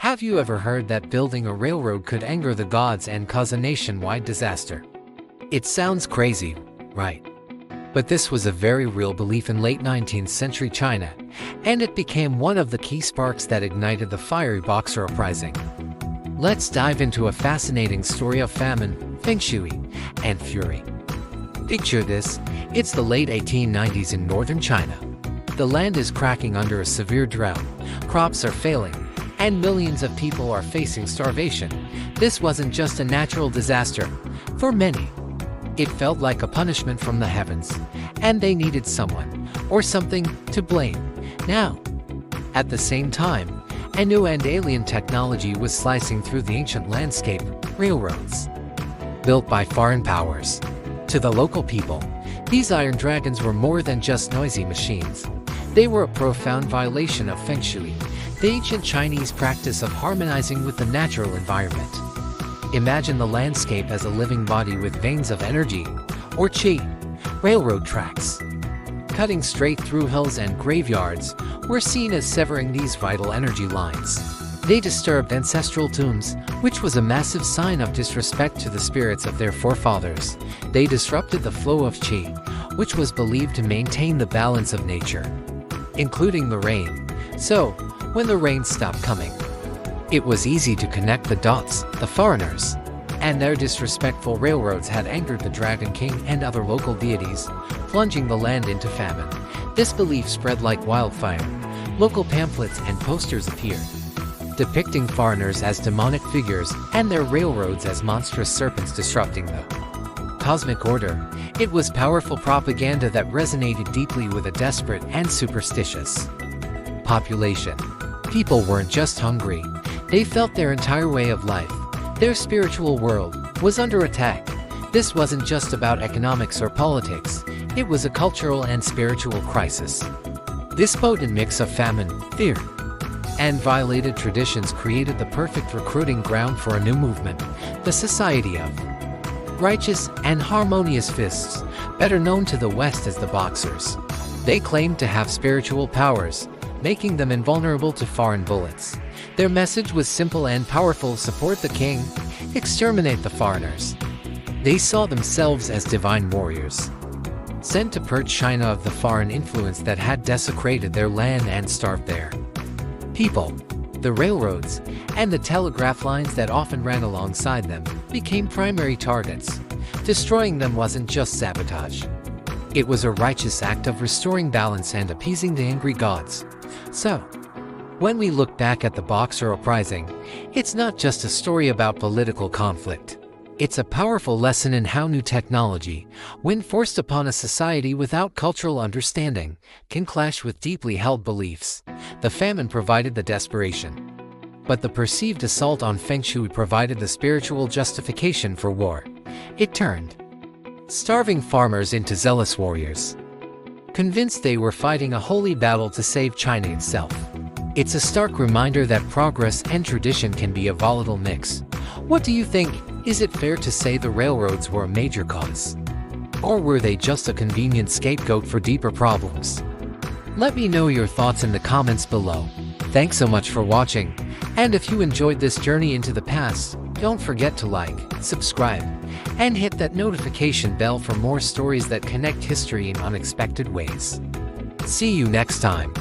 Have you ever heard that building a railroad could anger the gods and cause a nationwide disaster? It sounds crazy, right? But this was a very real belief in late 19th century China, and it became one of the key sparks that ignited the fiery Boxer Uprising. Let's dive into a fascinating story of famine, Feng Shui, and fury. Picture this, it's the late 1890s in northern China. The land is cracking under a severe drought, crops are failing, and millions of people are facing starvation. This wasn't just a natural disaster. For many, it felt like a punishment from the heavens, and they needed someone, or something, to blame. Now, at the same time, a new and alien technology was slicing through the ancient landscape, railroads. Built by foreign powers. To the local people, these iron dragons were more than just noisy machines. They were a profound violation of Feng Shui, the ancient Chinese practice of harmonizing with the natural environment. Imagine the landscape as a living body with veins of energy, or qi. Railroad tracks, cutting straight through hills and graveyards, were seen as severing these vital energy lines. They disturbed ancestral tombs, which was a massive sign of disrespect to the spirits of their forefathers. They disrupted the flow of qi, which was believed to maintain the balance of nature, including the rain. So, when the rain stopped coming, it was easy to connect the dots. The foreigners and their disrespectful railroads had angered the Dragon King and other local deities, plunging the land into famine. This belief spread like wildfire. Local pamphlets and posters appeared, depicting foreigners as demonic figures and their railroads as monstrous serpents disrupting the cosmic order. It was powerful propaganda that resonated deeply with a desperate and superstitious population. People weren't just hungry. They felt their entire way of life, their spiritual world, was under attack. This wasn't just about economics or politics. It was a cultural and spiritual crisis. This potent mix of famine, fear, and violated traditions created the perfect recruiting ground for a new movement, the Society of Righteous and Harmonious Fists, better known to the West as the Boxers. They claimed to have spiritual powers, making them invulnerable to foreign bullets. Their message was simple and powerful: support the king, exterminate the foreigners. They saw themselves as divine warriors, sent to purge China of the foreign influence that had desecrated their land and starved their people. The railroads and the telegraph lines that often ran alongside them became primary targets. Destroying them wasn't just sabotage. It was a righteous act of restoring balance and appeasing the angry gods. So, when we look back at the Boxer Uprising, it's not just a story about political conflict. It's a powerful lesson in how new technology, when forced upon a society without cultural understanding, can clash with deeply held beliefs. The famine provided the desperation, but the perceived assault on Feng Shui provided the spiritual justification for war. It turned starving farmers into zealous warriors, convinced they were fighting a holy battle to save China itself. It's a stark reminder that progress and tradition can be a volatile mix. What do you think? Is it fair to say the railroads were a major cause? Or were they just a convenient scapegoat for deeper problems? Let me know your thoughts in the comments below. Thanks so much for watching, and if you enjoyed this journey into the past, don't forget to like, subscribe, and hit that notification bell for more stories that connect history in unexpected ways. See you next time.